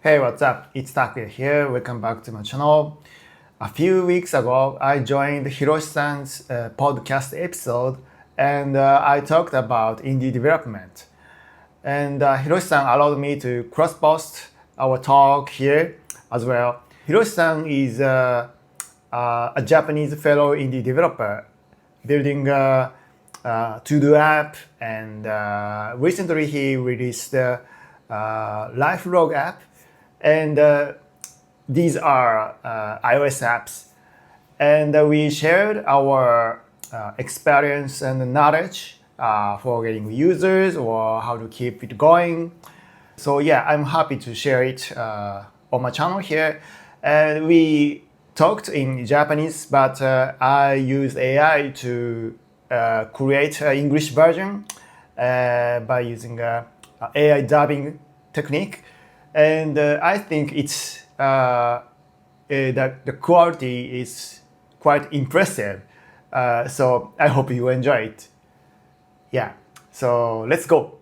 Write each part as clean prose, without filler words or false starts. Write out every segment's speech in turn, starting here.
Hey, what's up? It's Takuya here. Welcome back to my channel. A few weeks ago, I joined Hiroshi-san's podcast episode and I talked about indie development. And Hiroshi-san allowed me to cross-post our talk here as well. Hiroshi-san is a Japanese fellow indie developer building a to-do app, and recently he released a life log app, and these are iOS apps. And we shared our experience and knowledge for getting users or how to keep it going. So yeah, I'm happy to share it on my channel here. And we talked in Japanese, but I used AI to create an English version by using AI dubbing technique. And I think it's that the quality is quite impressive. So I hope you enjoy it. Yeah, so let's go.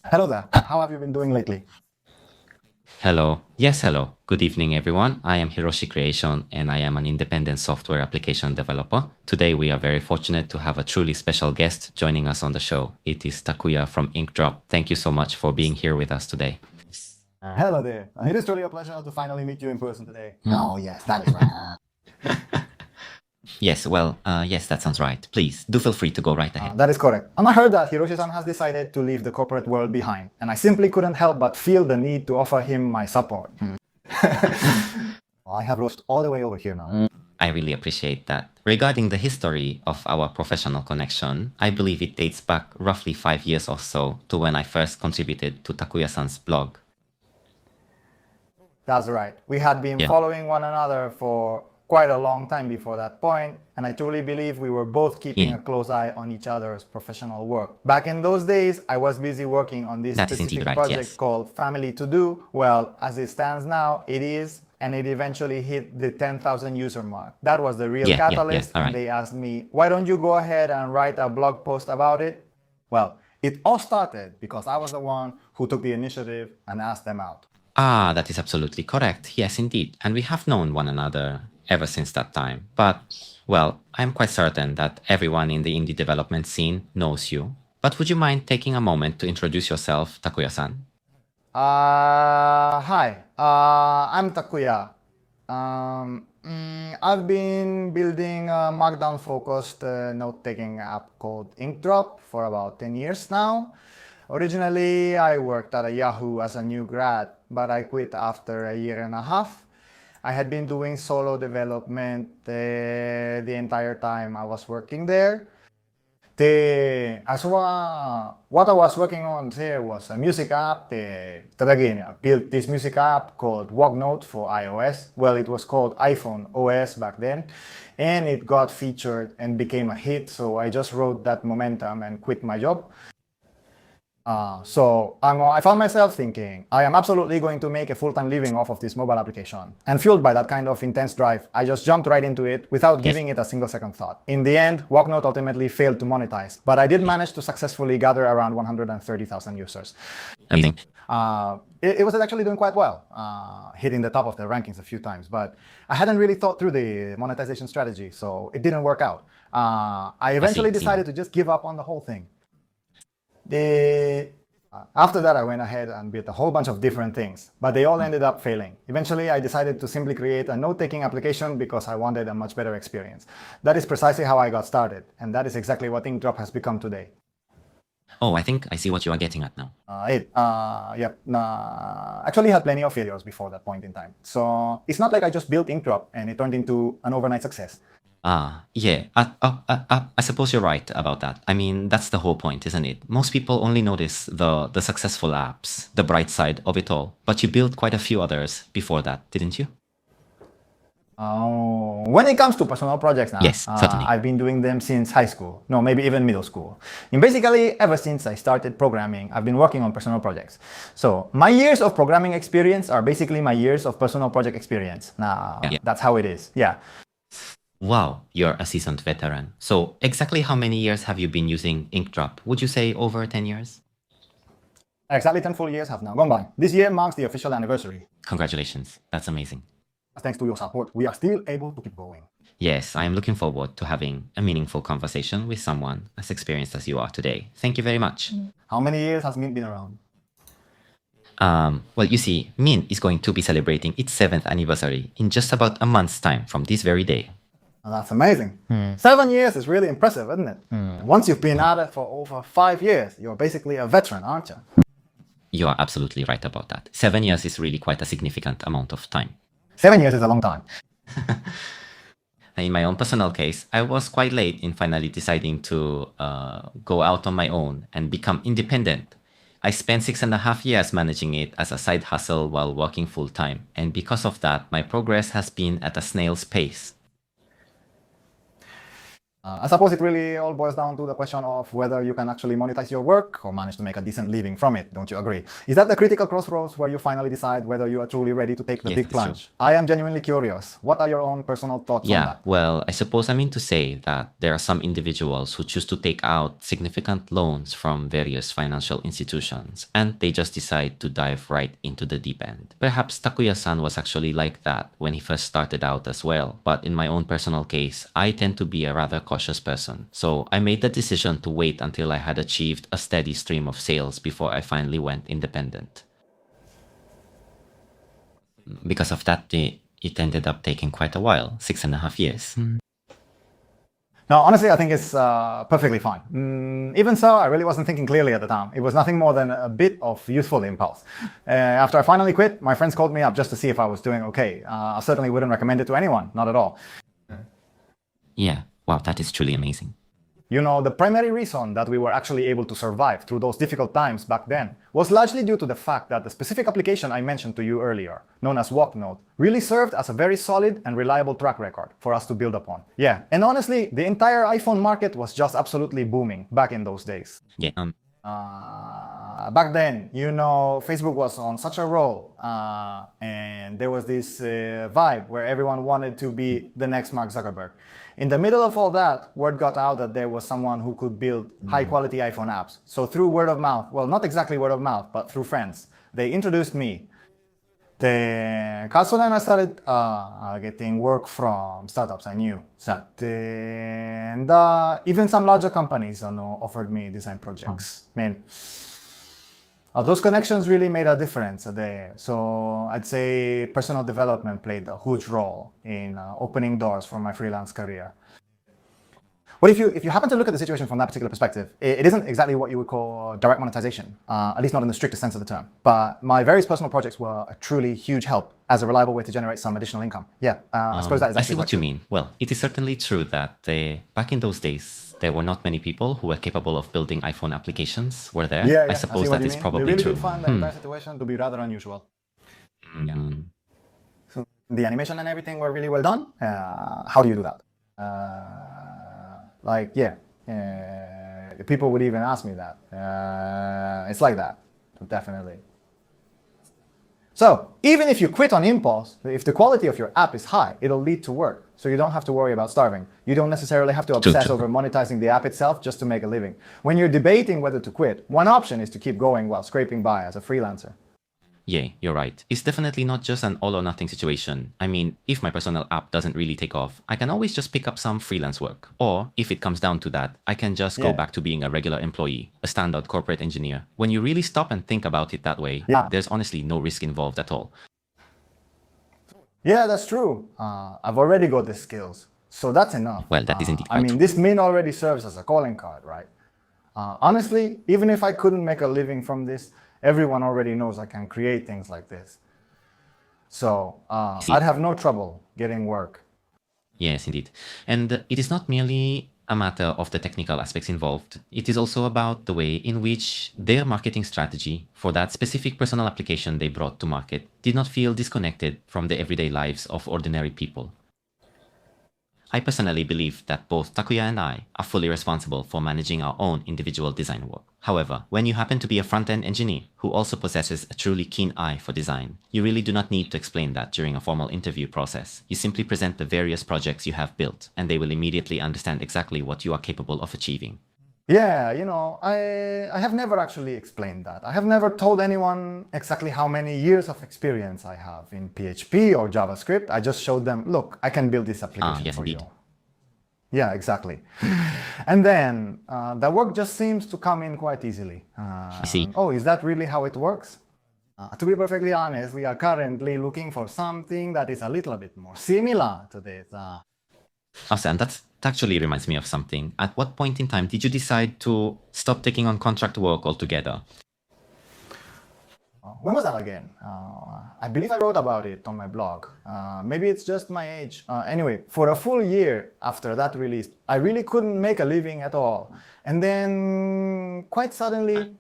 Hello there. How have you been doing lately? Hello. Yes, hello. Good evening, everyone. I am Hiroshi Creation, and I am an independent software application developer. Today, we are very fortunate to have a truly special guest joining us on the show. It is Takuya from Inkdrop. Thank you so much for being here with us today. Hello there. It is truly a pleasure to finally meet you in person today. Oh, yes, that is right. Yes, well, yes, that sounds right. Please, do feel free to go right ahead. That is correct. And I heard that Hiroshi-san has decided to leave the corporate world behind, and I simply couldn't help but feel the need to offer him my support. I have rushed all the way over here now. I really appreciate that. Regarding the history of our professional connection, I believe it dates back roughly 5 years or so to when I first contributed to Takuya-san's blog. That's right. We had been following one another for quite a long time before that point, and I truly believe we were both keeping a close eye on each other's professional work. Back in those days, I was busy working on this specific project called Family To Do. Well, as it stands now, it is, and it eventually hit the 10,000 user mark. That was the real catalyst, and they asked me, why don't you go ahead and write a blog post about it? Well, it all started because I was the one who took the initiative and asked them out. Ah, that is absolutely correct. Yes, indeed. And we have known one another ever since that time. But, well, I'm quite certain that everyone in the indie development scene knows you. But would you mind taking a moment to introduce yourself, Takuya-san? Hi, I'm Takuya. I've been building a Markdown-focused note-taking app called Inkdrop for about 10 years now. Originally, I worked at Yahoo as a new grad, but I quit after a year and a half. I had been doing solo development the entire time I was working there. What I was working on there was a music app. I built this music app called Walknote for iOS. Well, it was called iPhone OS back then, and it got featured and became a hit. So I just rode that momentum and quit my job. So I found myself thinking, I am absolutely going to make a full-time living off of this mobile application. And fueled by that kind of intense drive, I just jumped right into it without giving it a single second thought. In the end, Walknote ultimately failed to monetize, but I did manage to successfully gather around 130,000 users. Amazing. It was actually doing quite well, hitting the top of the rankings a few times, but I hadn't really thought through the monetization strategy, so it didn't work out. I eventually decided to just give up on the whole thing. After that, I went ahead and built a whole bunch of different things, but they all ended up failing. Eventually, I decided to simply create a note-taking application because I wanted a much better experience. That is precisely how I got started, and that is exactly what Inkdrop has become today. Oh, I think I see what you are getting at now. Actually had plenty of failures before that point in time. So it's not like I just built Inkdrop and it turned into an overnight success. Yeah. I suppose you're right about that. I mean, that's the whole point, isn't it? Most people only notice the successful apps, the bright side of it all. But you built quite a few others before that, didn't you? When it comes to personal projects now, yes, certainly. I've been doing them since high school. No, maybe even middle school. And basically, ever since I started programming, I've been working on personal projects. So my years of programming experience are basically my years of personal project experience. Now, that's how it is. Yeah. Wow, you're a seasoned veteran. So exactly how many years have you been using Inkdrop? Would you say over 10 years? Exactly 10 full years have now gone by. This year marks the official anniversary. Congratulations. That's amazing. Thanks to your support, we are still able to keep going. Yes, I am looking forward to having a meaningful conversation with someone as experienced as you are today. Thank you very much. How many years has Mint been around? Well, you see, Mint is going to be celebrating its 7th anniversary in just about a month's time from this very day. Well, that's amazing. 7 years is really impressive, isn't it? Once you've been at it for over 5 years, you're basically a veteran, aren't you? You are absolutely right about that. 7 years is really quite a significant amount of time. 7 years is a long time. In my own personal case, I was quite late in finally deciding to go out on my own and become independent. I spent 6.5 years managing it as a side hustle while working full-time, and because of that, my progress has been at a snail's pace. I suppose it really all boils down to the question of whether you can actually monetize your work or manage to make a decent living from it, don't you agree? Is that the critical crossroads where you finally decide whether you are truly ready to take the big plunge? True. I am genuinely curious. What are your own personal thoughts on that? Well, I suppose I mean to say that there are some individuals who choose to take out significant loans from various financial institutions, and they just decide to dive right into the deep end. Perhaps Takuya-san was actually like that when he first started out as well, but in my own personal case, I tend to be a rather cautious person. So I made the decision to wait until I had achieved a steady stream of sales before I finally went independent. Because of that, it ended up taking quite a while, 6.5 years. No, honestly, I think it's perfectly fine. Even so, I really wasn't thinking clearly at the time. It was nothing more than a bit of youthful impulse. After I finally quit, my friends called me up just to see if I was doing okay. I certainly wouldn't recommend it to anyone, not at all. Yeah. Wow, that is truly amazing. You know, the primary reason that we were actually able to survive through those difficult times back then was largely due to the fact that the specific application I mentioned to you earlier, known as Walknote, really served as a very solid and reliable track record for us to build upon. Yeah, and honestly, the entire iPhone market was just absolutely booming back in those days. Yeah. Back then, you know, Facebook was on such a roll, and there was this vibe where everyone wanted to be the next Mark Zuckerberg. In the middle of all that, word got out that there was someone who could build high-quality iPhone apps. So through word of mouth, well, not exactly word of mouth, but through friends, they introduced me. Then I started getting work from startups I knew. And even some larger companies offered me design projects. Man, those connections really made a difference there. So I'd say personal development played a huge role in opening doors for my freelance career. But if you happen to look at the situation from that particular perspective, it isn't exactly what you would call direct monetization, at least not in the strictest sense of the term. But my various personal projects were a truly huge help as a reliable way to generate some additional income. Yeah, I suppose that is actually I see what you mean. Well, it is certainly true that back in those days, there were not many people who were capable of building iPhone applications, were there? Yeah, I suppose that is probably true. They really true. did find the entire situation to be rather unusual. So the animation and everything were really well done. How do you do that? People would even ask me that. It's like that, definitely. So even if you quit on impulse, if the quality of your app is high, it'll lead to work. So you don't have to worry about starving. You don't necessarily have to obsess over monetizing the app itself just to make a living. When you're debating whether to quit, one option is to keep going while scraping by as a freelancer. Yeah, you're right. It's definitely not just an all or nothing situation. I mean, if my personal app doesn't really take off, I can always just pick up some freelance work. Or if it comes down to that, I can just go back to being a regular employee, a standard corporate engineer. When you really stop and think about it that way, there's honestly no risk involved at all. Yeah, that's true. I've already got the skills. So that's enough. Well, that is indeed quite true. This Mint already serves as a calling card, right? Honestly, even if I couldn't make a living from this, everyone already knows I can create things like this. So I'd have no trouble getting work. Yes, indeed. And it is not merely a matter of the technical aspects involved. It is also about the way in which their marketing strategy for that specific personal application they brought to market did not feel disconnected from the everyday lives of ordinary people. I personally believe that both Takuya and I are fully responsible for managing our own individual design work. However, when you happen to be a front-end engineer who also possesses a truly keen eye for design, you really do not need to explain that during a formal interview process. You simply present the various projects you have built, and they will immediately understand exactly what you are capable of achieving. Yeah, I have never actually explained that. I have never told anyone exactly how many years of experience I have in PHP or JavaScript. I just showed them, look, I can build this application yes, for indeed. you. Yeah, exactly. And then the work just seems to come in quite easily. I see. Oh, is that really how it works? To be perfectly honest, we are currently looking for something that is a little bit more similar to this. Awesome. That actually reminds me of something. At what point in time did you decide to stop taking on contract work altogether? When was that again? I believe I wrote about it on my blog. Maybe it's just my age. Anyway, for a full year after that release, I really couldn't make a living at all. And then quite suddenly,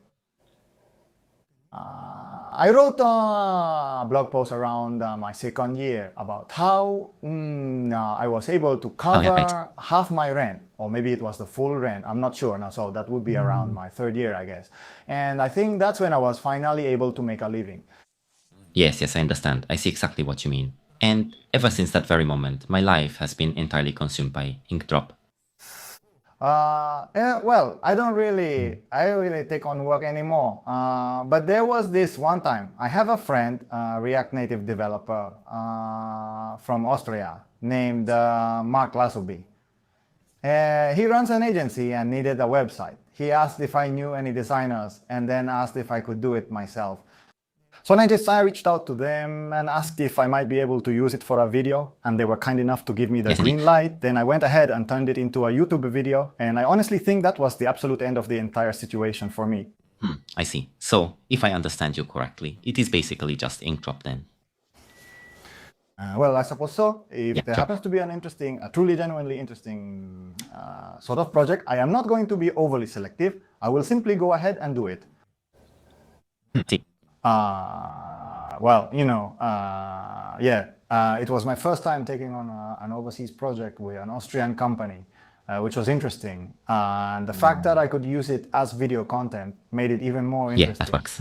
I wrote a blog post around my second year about how I was able to cover half my rent, or maybe it was the full rent, I'm not sure now, so that would be around my third year, I guess. And I think that's when I was finally able to make a living. Yes, I understand. I see exactly what you mean. And ever since that very moment, my life has been entirely consumed by Inkdrop. Well, I don't really take on work anymore. But there was this one time. I have a friend, React Native developer from Austria named Mark Lasubi. He runs an agency and needed a website. He asked if I knew any designers and then asked if I could do it myself. So I reached out to them and asked if I might be able to use it for a video, and they were kind enough to give me the green light. Then I went ahead and turned it into a YouTube video, and I honestly think that was the absolute end of the entire situation for me. I see. So, if I understand you correctly, it is basically just Inkdrop then. Well, I suppose so. If there happens to be an interesting, a truly genuinely interesting sort of project, I am not going to be overly selective. I will simply go ahead and do it. See. Well, it was my first time taking on an overseas project with an Austrian company, which was interesting. And the fact that I could use it as video content made it even more interesting. Yeah, that works.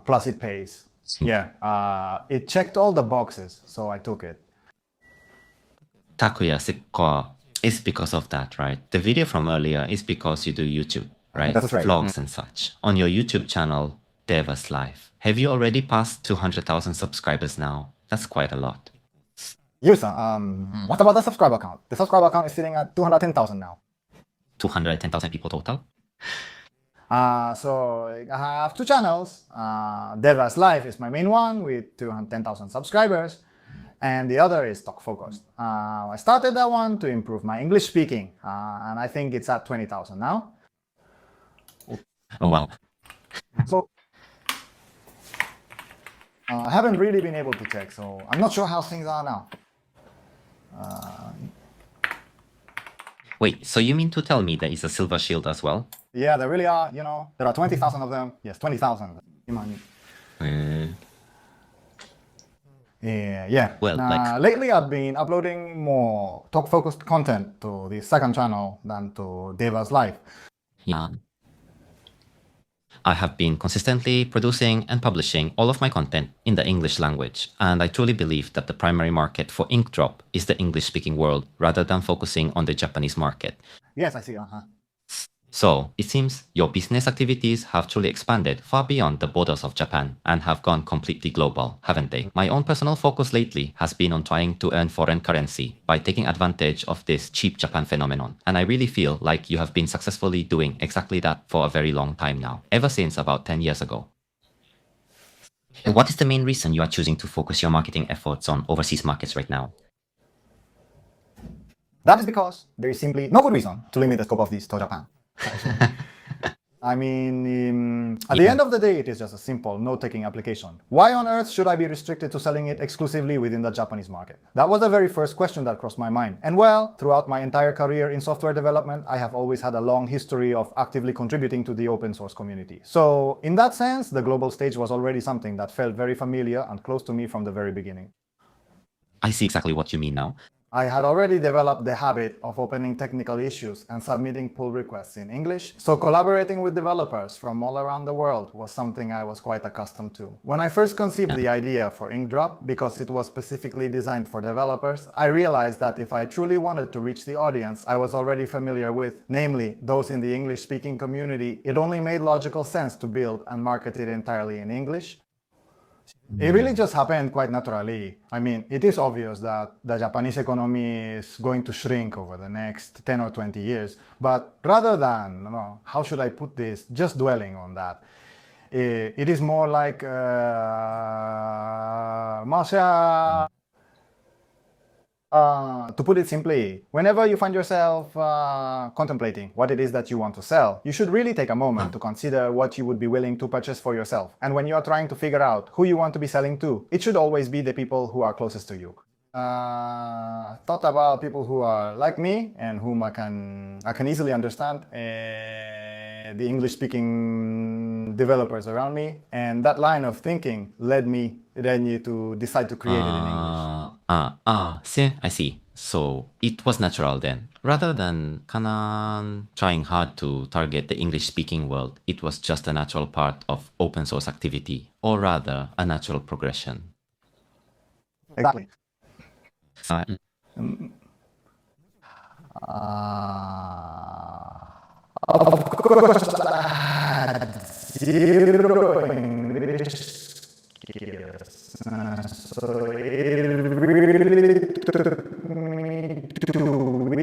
Plus it pays. It checked all the boxes, so I took it. Takuya is because of that, right? The video from earlier is because you do YouTube, right? That's right. Vlogs and such. On your YouTube channel, Deva's Life. Have you already passed 200,000 subscribers now? That's quite a lot. Yusa, what about the subscriber count? The subscriber count is sitting at 210,000 now. 210,000 people total? So I have two channels. Deva's Life is my main one with 210,000 subscribers, and the other is Talk Focused. I started that one to improve my English speaking, and I think it's at 20,000 now. Oh, wow. So I haven't really been able to check, so I'm not sure how things are now. Wait, so you mean to tell me there is a silver shield as well? Yeah, there really are, there are 20,000 of them. Yes, 20,000. Yeah. Well, lately I've been uploading more talk-focused content to the second channel than to Deva's Life. Yeah. I have been consistently producing and publishing all of my content in the English language, and I truly believe that the primary market for Inkdrop is the English-speaking world rather than focusing on the Japanese market. Yes, I see. So, it seems your business activities have truly expanded far beyond the borders of Japan and have gone completely global, haven't they? My own personal focus lately has been on trying to earn foreign currency by taking advantage of this cheap Japan phenomenon. And I really feel like you have been successfully doing exactly that for a very long time now, ever since about 10 years ago. What is the main reason you are choosing to focus your marketing efforts on overseas markets right now? That is because there is simply no good reason to limit the scope of this to Japan. I mean, at the end of the day, it is just a simple note-taking application. Why on earth should I be restricted to selling it exclusively within the Japanese market? That was the very first question that crossed my mind. And well, throughout my entire career in software development, I have always had a long history of actively contributing to the open source community. So in that sense, the global stage was already something that felt very familiar and close to me from the very beginning. I see exactly what you mean now. I had already developed the habit of opening technical issues and submitting pull requests in English, so collaborating with developers from all around the world was something I was quite accustomed to. When I first conceived the idea for Inkdrop, because it was specifically designed for developers, I realized that if I truly wanted to reach the audience I was already familiar with, namely those in the English-speaking community, it only made logical sense to build and market it entirely in English. It really just happened quite naturally. I mean, it is obvious that the Japanese economy is going to shrink over the next 10 or 20 years. But rather than, how should I put this, just dwelling on that, it is more like, to put it simply, whenever you find yourself contemplating what it is that you want to sell, you should really take a moment to consider what you would be willing to purchase for yourself. And when you are trying to figure out who you want to be selling to, it should always be the people who are closest to you. Thought about people who are like me and whom I can easily understand, the English-speaking developers around me, and that line of thinking led me to decide to create it in English. See, I see. So it was natural then. Rather than trying hard to target the English-speaking world, it was just a natural part of open source activity, or rather, a natural progression. Exactly. Of course, I had zero English skills. So it really took me 2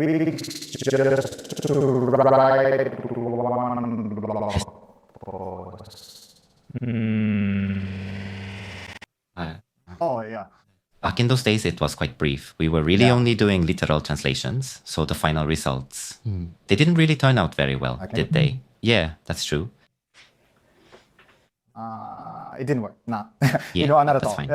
weeks just to write one blog post. Oh, yeah. Back in those days, it was quite brief. We were really only doing literal translations, so the final results, they didn't really turn out very well, did they? Yeah, that's true. It didn't work. Nah, Yeah, not at that's all. fine.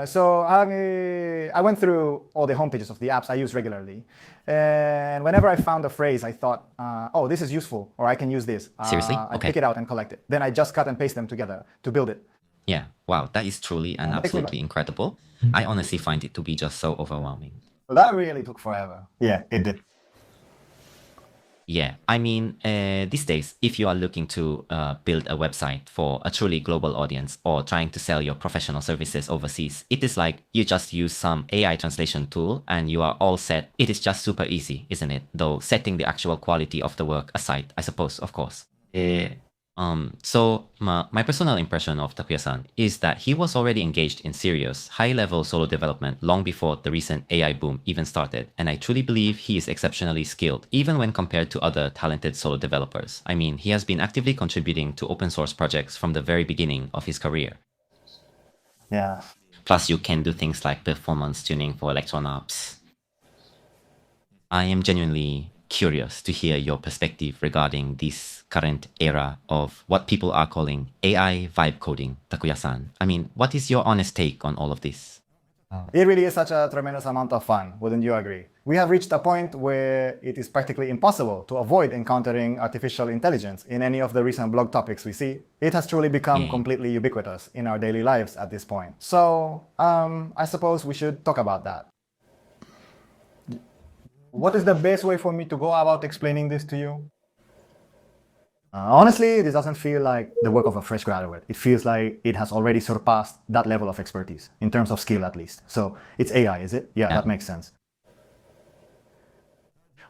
So I went through all the homepages of the apps I use regularly, and whenever I found a phrase, I thought, "Oh, this is useful," or "I can use this." Seriously? I Okay. pick it out and collect it. Then I just cut and paste them together to build it. Yeah, wow, that is truly and absolutely incredible. I honestly find it to be just so overwhelming. Well, that really took forever. Yeah, it did. Yeah, I mean, these days, if you are looking to build a website for a truly global audience or trying to sell your professional services overseas, it is like you just use some AI translation tool and you are all set. It is just super easy, isn't it? Though setting the actual quality of the work aside, I suppose, of course. So my personal impression of Takuya-san is that he was already engaged in serious, high-level solo development long before the recent AI boom even started, and I truly believe he is exceptionally skilled, even when compared to other talented solo developers. I mean, he has been actively contributing to open source projects from the very beginning of his career. Yeah. Plus, you can do things like performance tuning for Electron apps. I am genuinely curious to hear your perspective regarding this current era of what people are calling AI vibe coding, Takuya-san. I mean, what is your honest take on all of this? It really is such a tremendous amount of fun, wouldn't you agree? We have reached a point where it is practically impossible to avoid encountering artificial intelligence in any of the recent blog topics we see. It has truly become completely ubiquitous in our daily lives at this point. So, I suppose we should talk about that. What is the best way for me to go about explaining this to you? Honestly, this doesn't feel like the work of a fresh graduate. It feels like it has already surpassed that level of expertise, in terms of skill at least. So it's AI, is it? Yeah, that makes sense.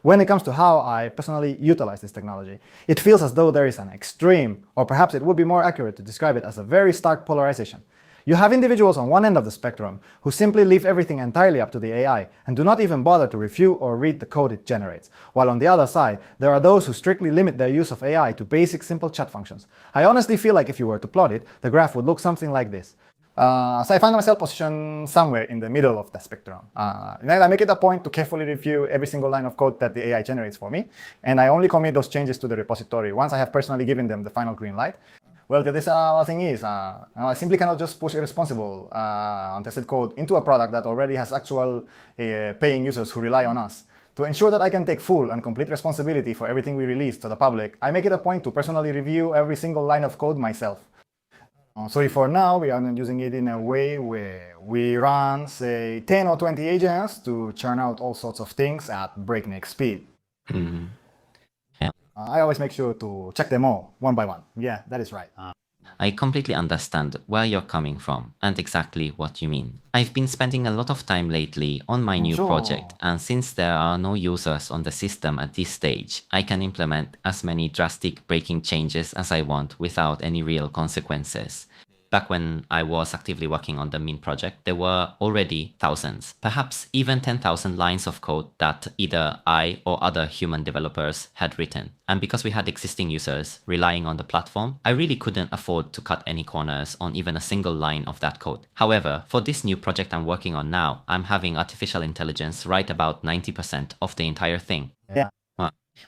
When it comes to how I personally utilize this technology, it feels as though there is an extreme, or perhaps it would be more accurate to describe it as a very stark polarization. You have individuals on one end of the spectrum who simply leave everything entirely up to the AI and do not even bother to review or read the code it generates, while on the other side, there are those who strictly limit their use of AI to basic simple chat functions. I honestly feel like if you were to plot it, the graph would look something like this. So I find myself positioned somewhere in the middle of the spectrum. I make it a point to carefully review every single line of code that the AI generates for me, and I only commit those changes to the repository once I have personally given them the final green light. Well, the thing is, I simply cannot just push irresponsible, untested code into a product that already has actual paying users who rely on us. To ensure that I can take full and complete responsibility for everything we release to the public, I make it a point to personally review every single line of code myself. So for now, we are not using it in a way where we run, say, 10 or 20 agents to churn out all sorts of things at breakneck speed. Yeah. I always make sure to check them all one by one. Yeah, that is right. I completely understand where you're coming from and exactly what you mean. I've been spending a lot of time lately on my new Sure. project, and since there are no users on the system at this stage, I can implement as many drastic breaking changes as I want without any real consequences. Back when I was actively working on the main project, there were already thousands, perhaps even 10,000 lines of code that either I or other human developers had written. And because we had existing users relying on the platform, I really couldn't afford to cut any corners on even a single line of that code. However, for this new project I'm working on now, I'm having artificial intelligence write about 90% of the entire thing. Yeah.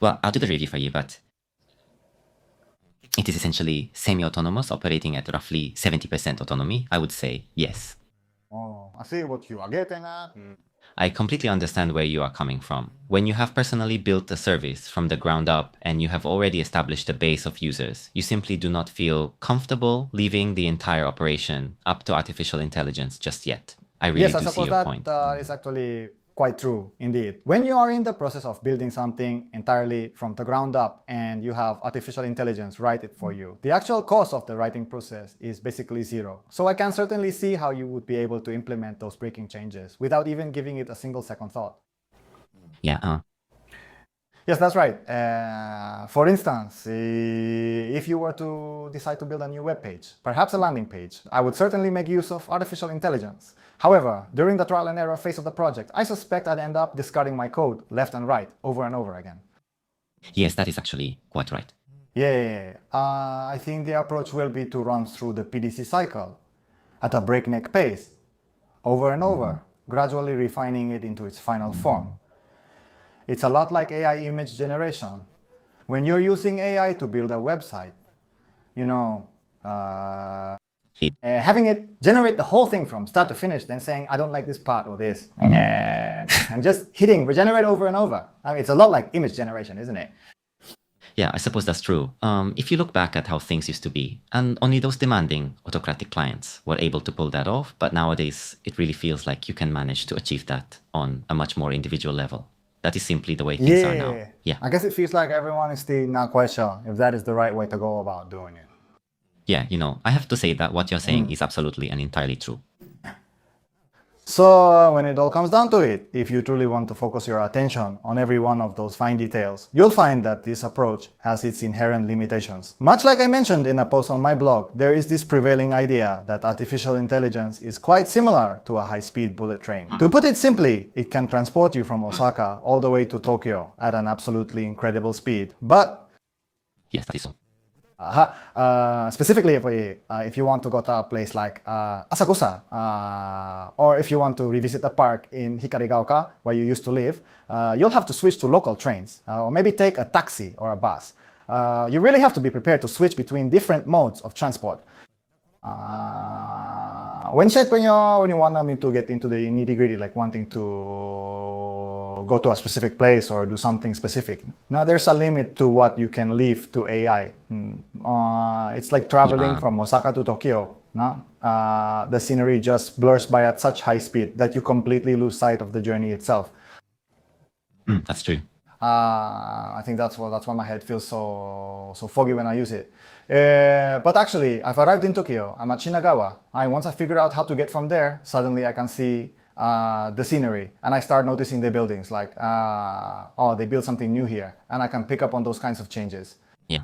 Well, I'll do the review for you, but it is essentially semi-autonomous, operating at roughly 70% autonomy. I would say yes. Oh, I see what you are getting at. I completely understand where you are coming from. When you have personally built a service from the ground up and you have already established a base of users, you simply do not feel comfortable leaving the entire operation up to artificial intelligence just yet. I really Yes, I do see suppose your that point. is actually quite true indeed. When you are in the process of building something entirely from the ground up and you have artificial intelligence write it for you, the actual cost of the writing process is basically zero. So I can certainly see how you would be able to implement those breaking changes without even giving it a single second thought. Yeah, Yes, that's right. For instance, if you were to decide to build a new web page, perhaps a landing page, I would certainly make use of artificial intelligence. However, during the trial and error phase of the project, I suspect I'd end up discarding my code left and right over and over again. yes, that is actually quite right. Yeah, I think the approach will be to run through the PDC cycle at a breakneck pace, over and over, gradually refining it into its final form. It's a lot like AI image generation. When you're using AI to build a website, having it generate the whole thing from start to finish, then saying, I don't like this part or this, and just hitting regenerate over and over. I mean, it's a lot like image generation, isn't it? Yeah, I suppose that's true. If you look back at how things used to be, and only those demanding autocratic clients were able to pull that off, but nowadays it really feels like you can manage to achieve that on a much more individual level. That is simply the way things are now. Yeah. I guess it feels like everyone is still not quite sure if that is the right way to go about doing it. Yeah, I have to say that what you're saying is absolutely and entirely true. So when it all comes down to it, if you truly want to focus your attention on every one of those fine details, you'll find that this approach has its inherent limitations. Much like I mentioned in a post on my blog, there is this prevailing idea that artificial intelligence is quite similar to a high-speed bullet train. To put it simply, it can transport you from Osaka all the way to Tokyo at an absolutely incredible speed. But yes, that is so. Specifically, if you want to go to a place like Asakusa, or if you want to revisit a park in Hikarigaoka, where you used to live, you'll have to switch to local trains, or maybe take a taxi or a bus. You really have to be prepared to switch between different modes of transport. When you want me to get into the nitty-gritty, like wanting to go to a specific place or do something specific, now there's a limit to what you can leave to AI. It's like traveling from Osaka to Tokyo. No? The scenery just blurs by at such high speed that you completely lose sight of the journey itself. That's true. I think that's why my head feels so foggy when I use it. But actually, I've arrived in Tokyo. I'm at Shinagawa. Once I figure out how to get from there, suddenly I can see the scenery, and I start noticing the buildings. Like, oh, they built something new here, and I can pick up on those kinds of changes. Yeah.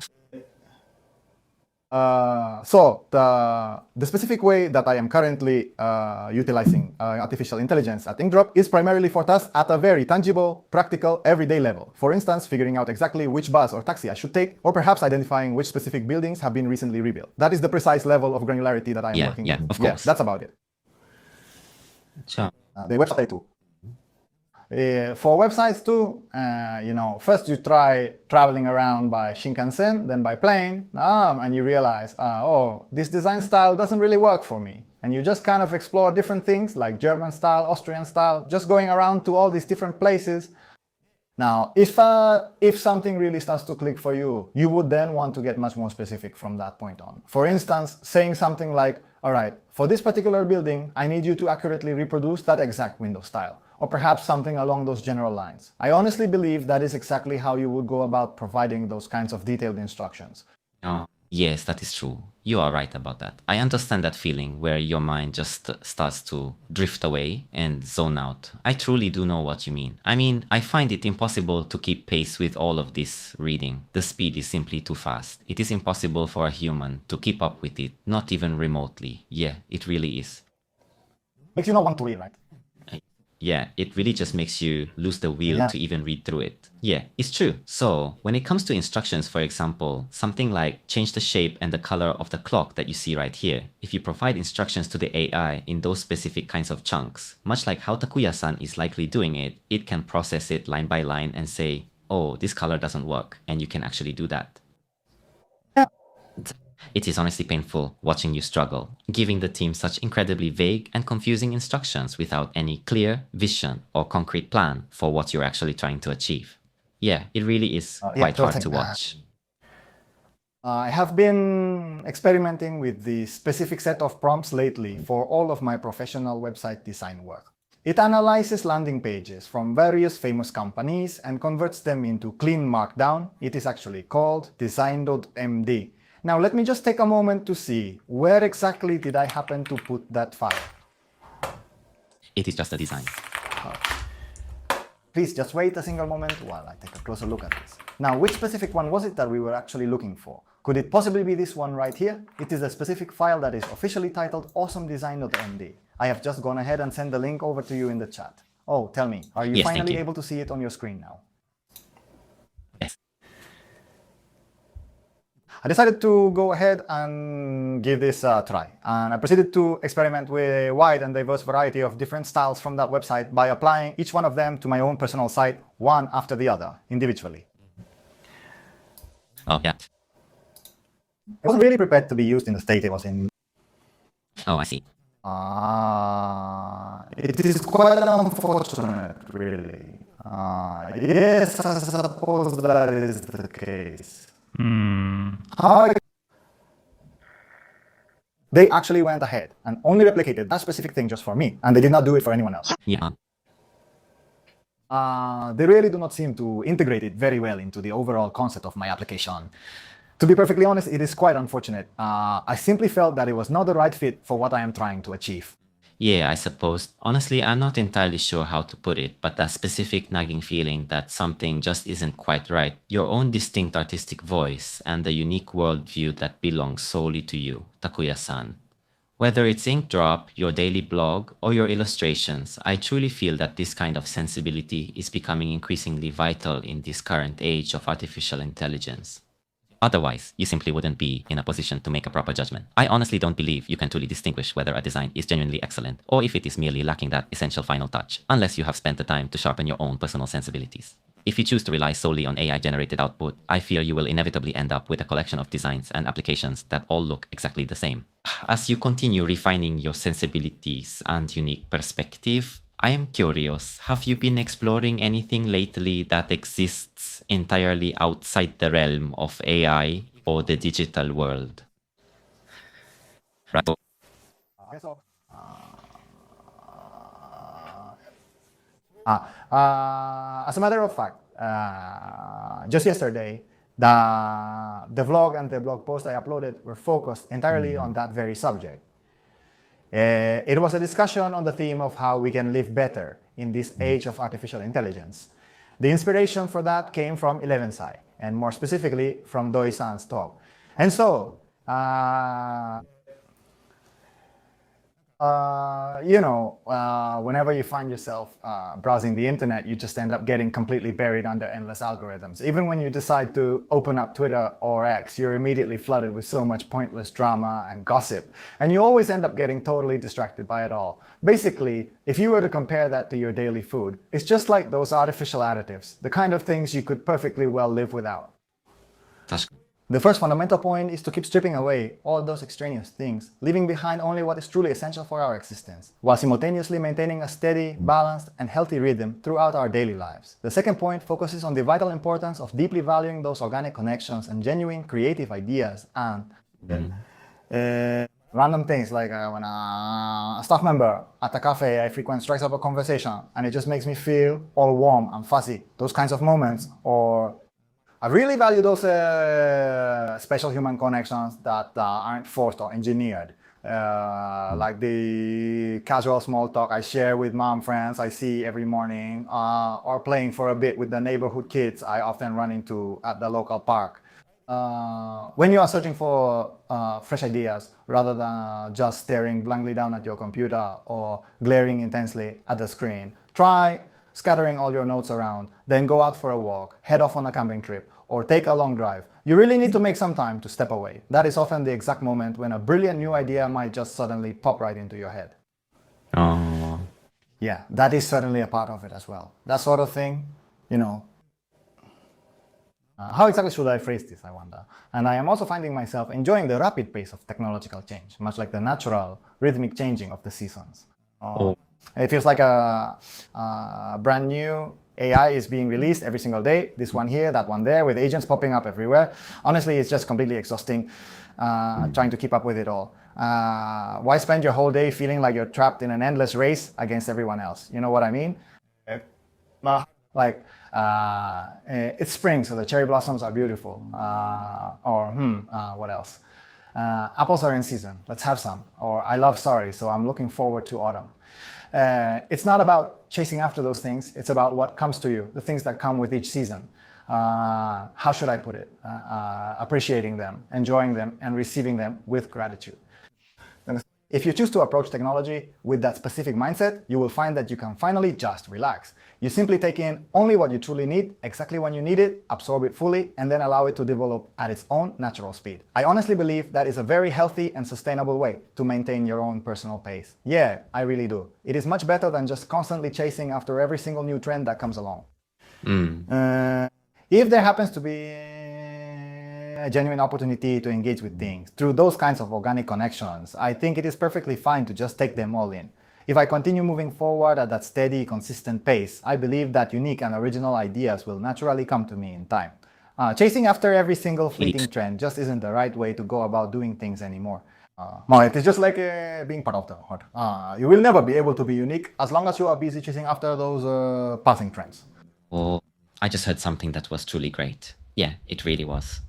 So the specific way that I am currently utilizing artificial intelligence at Inkdrop is primarily for tasks at a very tangible, practical, everyday level. For instance, figuring out exactly which bus or taxi I should take, or perhaps identifying which specific buildings have been recently rebuilt. That is the precise level of granularity that I am working in. Of course. That's about it. Sure. The website too. For websites too, first you try traveling around by Shinkansen, then by plane, and you realize, this design style doesn't really work for me. And you just kind of explore different things like German style, Austrian style, just going around to all these different places. Now, if something really starts to click for you, you would then want to get much more specific from that point on. For instance, saying something like, all right, for this particular building, I need you to accurately reproduce that exact window style, or perhaps something along those general lines. I honestly believe that is exactly how you would go about providing those kinds of detailed instructions. Oh, yes, that is true. You are right about that. I understand that feeling where your mind just starts to drift away and zone out. I truly do know what you mean. I mean, I find it impossible to keep pace with all of this reading. The speed is simply too fast. It is impossible for a human to keep up with it, not even remotely. Yeah, it really is. Makes you not want to read, right? Yeah, it really just makes you lose the will to even read through it. Yeah, it's true. So when it comes to instructions, for example, something like change the shape and the color of the clock that you see right here, if you provide instructions to the AI in those specific kinds of chunks, much like how Takuya-san is likely doing it, it can process it line by line and say, oh, this color doesn't work, and you can actually do that. It is honestly painful watching you struggle, giving the team such incredibly vague and confusing instructions without any clear vision or concrete plan for what you're actually trying to achieve. Yeah, it really is quite hard to watch. I have been experimenting with the specific set of prompts lately for all of my professional website design work. It analyzes landing pages from various famous companies and converts them into clean markdown. It is actually called design.md. Now let me just take a moment to see where exactly did I happen to put that file. It is just a design. Please just wait a single moment while I take a closer look at this. Now, which specific one was it that we were actually looking for? Could it possibly be this one right here? It is a specific file that is officially titled awesomedesign.md. I have just gone ahead and sent the link over to you in the chat. Oh, tell me, are you finally able to see it on your screen now? Yes. I decided to go ahead and give this a try, and I proceeded to experiment with a wide and diverse variety of different styles from that website by applying each one of them to my own personal site, one after the other, individually. Oh, yeah. It wasn't really prepared to be used in the state it was in. Oh, I see. It is quite unfortunate, really. Yes, I suppose that is the case. They actually went ahead and only replicated that specific thing just for me, and they did not do it for anyone else. Yeah. They really do not seem to integrate it very well into the overall concept of my application. To be perfectly honest, it is quite unfortunate. I simply felt that it was not the right fit for what I am trying to achieve. Yeah, I suppose. Honestly, I'm not entirely sure how to put it, but that specific nagging feeling that something just isn't quite right, your own distinct artistic voice, and the unique worldview that belongs solely to you, Takuya-san. Whether it's Inkdrop, your daily blog, or your illustrations, I truly feel that this kind of sensibility is becoming increasingly vital in this current age of artificial intelligence. Otherwise, you simply wouldn't be in a position to make a proper judgment. I honestly don't believe you can truly distinguish whether a design is genuinely excellent or if it is merely lacking that essential final touch, unless you have spent the time to sharpen your own personal sensibilities. If you choose to rely solely on AI-generated output, I fear you will inevitably end up with a collection of designs and applications that all look exactly the same. As you continue refining your sensibilities and unique perspective, I am curious, have you been exploring anything lately that exists entirely outside the realm of AI or the digital world? Right. As a matter of fact, just yesterday, the vlog and the blog post I uploaded were focused entirely on that very subject. It was a discussion on the theme of how we can live better in this age of artificial intelligence. The inspiration for that came from Issai, and more specifically from Doi-san's talk. And so, whenever you find yourself browsing the internet, you just end up getting completely buried under endless algorithms. Even when you decide to open up Twitter or X, you're immediately flooded with so much pointless drama and gossip. And you always end up getting totally distracted by it all. Basically, if you were to compare that to your daily food, it's just like those artificial additives, the kind of things you could perfectly well live without. The first fundamental point is to keep stripping away all those extraneous things, leaving behind only what is truly essential for our existence, while simultaneously maintaining a steady, balanced, and healthy rhythm throughout our daily lives. The second point focuses on the vital importance of deeply valuing those organic connections and genuine creative ideas and random things like when a staff member at a cafe I frequent strikes up a conversation and it just makes me feel all warm and fuzzy. Those kinds of moments, or I really value those special human connections that aren't forced or engineered. Like the casual small talk I share with mom friends I see every morning, or playing for a bit with the neighborhood kids I often run into at the local park. When you are searching for fresh ideas, rather than just staring blankly down at your computer or glaring intensely at the screen, try scattering all your notes around, then go out for a walk, head off on a camping trip, or take a long drive. You really need to make some time to step away. That is often the exact moment when a brilliant new idea might just suddenly pop right into your head. Oh. Yeah, that is certainly a part of it as well. That sort of thing, you know. How exactly should I phrase this, I wonder? And I am also finding myself enjoying the rapid pace of technological change, much like the natural, rhythmic changing of the seasons. It feels like a brand new AI is being released every single day. This one here, that one there, with agents popping up everywhere. Honestly, it's just completely exhausting trying to keep up with it all. Why spend your whole day feeling like you're trapped in an endless race against everyone else? You know what I mean? Like, it's spring, so the cherry blossoms are beautiful. What else? Apples are in season, let's have some. Or I love sorry, so I'm looking forward to autumn. It's not about chasing after those things, it's about what comes to you, the things that come with each season. How should I put it? Appreciating them, enjoying them, and receiving them with gratitude. If you choose to approach technology with that specific mindset, you will find that you can finally just relax. You simply take in only what you truly need, exactly when you need it, absorb it fully, and then allow it to develop at its own natural speed. I honestly believe that is a very healthy and sustainable way to maintain your own personal pace. Yeah, I really do. It is much better than just constantly chasing after every single new trend that comes along. If there happens to be a genuine opportunity to engage with things through those kinds of organic connections, I think it is perfectly fine to just take them all in. If I continue moving forward at that steady, consistent pace, I believe that unique and original ideas will naturally come to me in time. Chasing after every single fleeting trend just isn't the right way to go about doing things anymore. It is just like being part of the herd. You will never be able to be unique as long as you are busy chasing after those passing trends. Oh, I just heard something that was truly great. Yeah, it really was.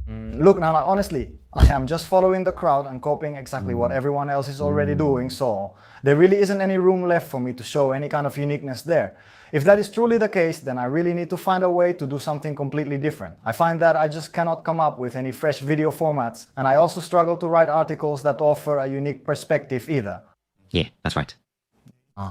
Look, now, honestly, I am just following the crowd and copying exactly what everyone else is already doing, so there really isn't any room left for me to show any kind of uniqueness there. If that is truly the case, then I really need to find a way to do something completely different. I find that I just cannot come up with any fresh video formats, and I also struggle to write articles that offer a unique perspective either. Yeah, that's right.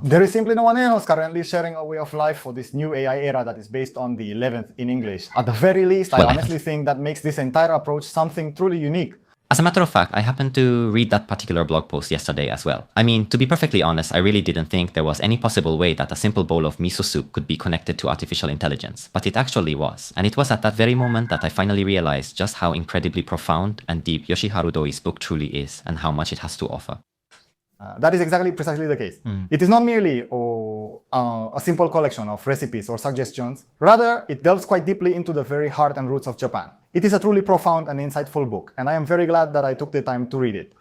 There is simply no one else currently sharing a way of life for this new AI era that is based on the 11th in English. At the very least, I honestly think that makes this entire approach something truly unique. As a matter of fact, I happened to read that particular blog post yesterday as well. I mean, to be perfectly honest, I really didn't think there was any possible way that a simple bowl of miso soup could be connected to artificial intelligence, but it actually was. And it was at that very moment that I finally realized just how incredibly profound and deep Yoshiharu Doi's book truly is and how much it has to offer. That is precisely the case. It is not merely a simple collection of recipes or suggestions. Rather, it delves quite deeply into the very heart and roots of Japan. It is a truly profound and insightful book, and I am very glad that I took the time to read it.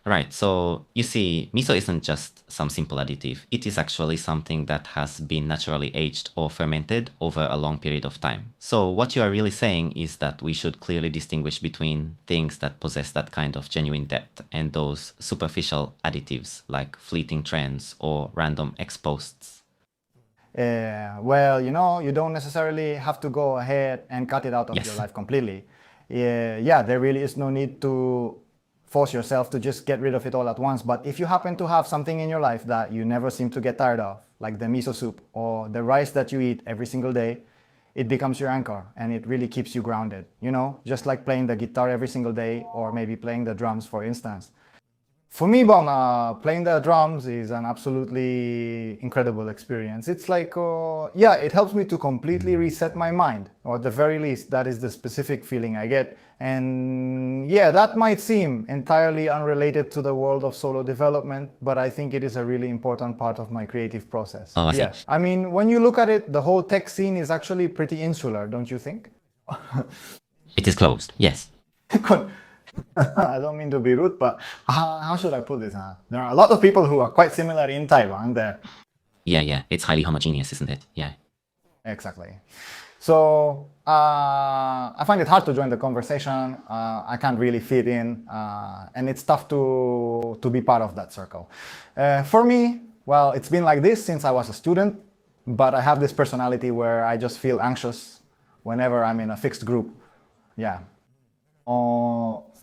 Right, so you see, miso isn't just some simple additive. It is actually something that has been naturally aged or fermented over a long period of time. So what you are really saying is that we should clearly distinguish between things that possess that kind of genuine depth and those superficial additives like fleeting trends or random ex-posts. Well, you don't necessarily have to go ahead and cut it out of your life completely. There really is no need to force yourself to just get rid of it all at once. But if you happen to have something in your life that you never seem to get tired of, like the miso soup or the rice that you eat every single day, it becomes your anchor and it really keeps you grounded. Just like playing the guitar every single day or maybe playing the drums, for instance. For me, playing the drums is an absolutely incredible experience. It's like, yeah, it helps me to completely reset my mind, or at the very least, that is the specific feeling I get. And yeah, that might seem entirely unrelated to the world of solo development, but I think it is a really important part of my creative process. Oh, I see. Yeah. I mean, when you look at it, the whole tech scene is actually pretty insular, don't you think? It is closed, yes. I don't mean to be rude, but how should I put this? There are a lot of people who are quite similar in Taiwan there. Yeah, it's highly homogeneous, isn't it? Yeah. Exactly. So I find it hard to join the conversation. I can't really fit in, and it's tough to be part of that circle. For me, well, it's been like this since I was a student, but I have this personality where I just feel anxious whenever I'm in a fixed group. Yeah.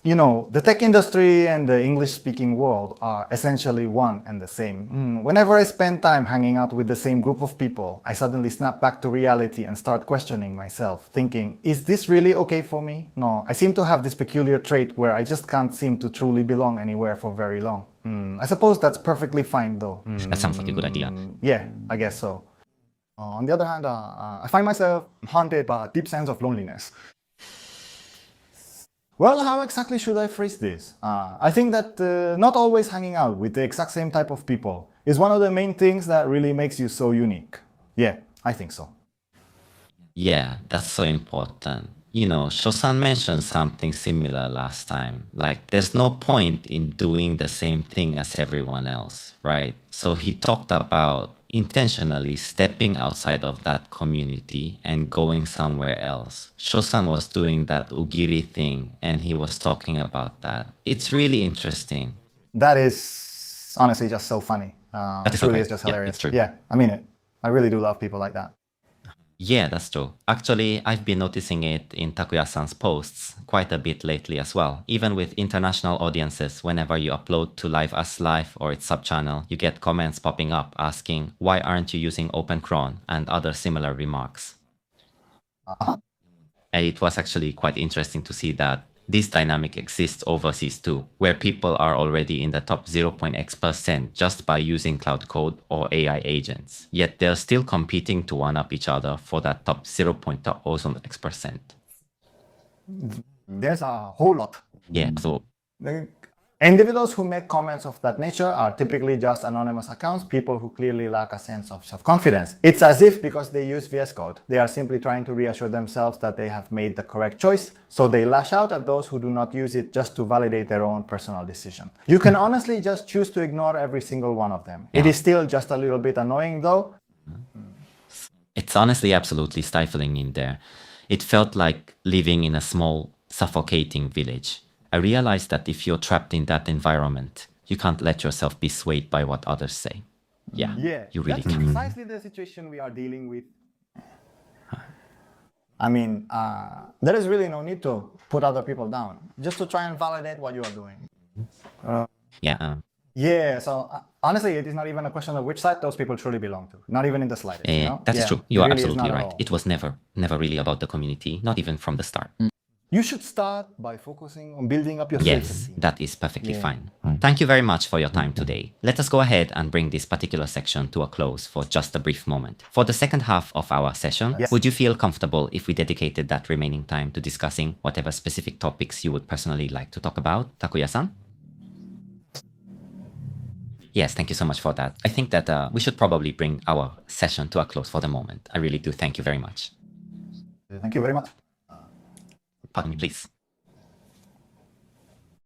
You know, the tech industry and the English-speaking world are essentially one and the same. Whenever I spend time hanging out with the same group of people, I suddenly snap back to reality and start questioning myself, thinking, is this really okay for me? No, I seem to have this peculiar trait where I just can't seem to truly belong anywhere for very long. I suppose that's perfectly fine though. That sounds like a good idea. Yeah, I guess so. On the other hand, I find myself haunted by a deep sense of loneliness. Well, how exactly should I phrase this? I think that not always hanging out with the exact same type of people is one of the main things that really makes you so unique. Yeah, I think so. Yeah, that's so important. You know, Shosan mentioned something similar last time. Like, there's no point in doing the same thing as everyone else, right? So he talked about intentionally stepping outside of that community and going somewhere else. Shosan was doing that Ugiri thing, and he was talking about that. It's really interesting. That is honestly just so funny. That is It really okay. is just Yeah, hilarious. it's true. Yeah, I mean it. I really do love people like that. Yeah, that's true. Actually, I've been noticing it in Takuya-san's posts quite a bit lately as well. Even with international audiences, whenever you upload to Live as Live or its sub-channel, you get comments popping up asking, why aren't you using OpenCron, and other similar remarks. And it was actually quite interesting to see that this dynamic exists overseas too, where people are already in the top 0.x% just by using cloud code or AI agents. Yet they're still competing to one-up each other for that top 0.x%. There's a whole lot. Yeah, so The individuals who make comments of that nature are typically just anonymous accounts, people who clearly lack a sense of self-confidence. It's as if because they use VS Code, they are simply trying to reassure themselves that they have made the correct choice, so they lash out at those who do not use it just to validate their own personal decision. You can honestly just choose to ignore every single one of them. It is still just a little bit annoying though. it's honestly absolutely stifling in there. It felt like living in a small, suffocating village. I realized that if you're trapped in that environment, you can't let yourself be swayed by what others say. Yeah, you really that's can't. precisely the situation we are dealing with. I mean, there is really no need to put other people down, just to try and validate what you are doing. Yeah, so honestly, it is not even a question of which side those people truly belong to. Not even in the slightest. You know? That is Yeah, true. You it are really is absolutely not at right. all. It was never really about the community, not even from the start. You should start by focusing on building up your Yes, self-esteem. that is perfectly fine. Thank you very much for your time today. Let us go ahead and bring this particular section to a close for just a brief moment. For the second half of our session, would you feel comfortable if we dedicated that remaining time to discussing whatever specific topics you would personally like to talk about, Takuya-san? Yes, thank you so much for that. I think that we should probably bring our session to a close for the moment. I really do thank you very much. Thank you very much. Pardon me, please.